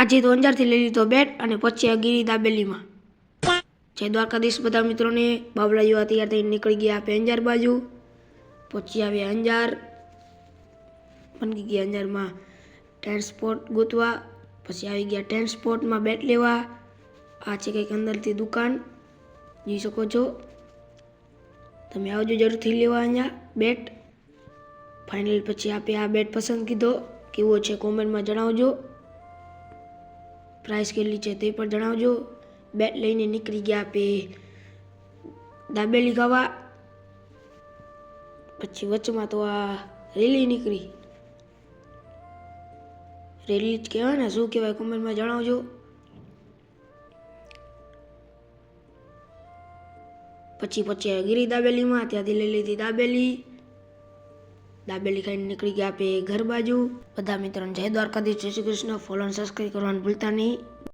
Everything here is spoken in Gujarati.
જીત અંજારથી લઈ લીધો બેટ અને પછી ગીરી દાબેલીમાં। જય દ્વારકાધીશ બધા મિત્રોને। બાબલા જેવા તૈયાર થઈને નીકળી ગયા આપે અંજાર બાજુ। પછી આવ્યા અંજાર, બની ગયા અંજારમાં ટ્રાન્સપોર્ટ ગોતવા। પછી આવી ગયા ટ્રાન્સપોર્ટમાં બેટ લેવા। આ છે કંઈક અંદરથી દુકાન, જોઈ શકો છો। તમે આવજો જરૂરથી લેવા અહીંયા બેટ। ફાઇનલ પછી આપે આ બેટ પસંદ કીધો, કેવો છે કોમેન્ટમાં જણાવજો। પ્રાઇસ કેટલી છે તે પણ જણાવજો। બેટ લઈને નીકળી ગયા આપે દાબેલી ખાવા। પછી વચમાં તો આ રેલી નીકળી, રેલી જ કહેવાય ને, શું કહેવાય કોમેન્ટમાં જણાવજો। પછી ગીરી દાબેલીમાં, ત્યાંથી લઈ લીધી દાબેલી। દાબેલી ખાઈને નીકળી ગયા આપે ઘર બાજુ। બધા મિત્રોને જય દ્વારકાધીશ, જય શ્રી કૃષ્ણ। ફોલો અને સબસ્ક્રાઈબ કરવાનું ભૂલતા નહીં।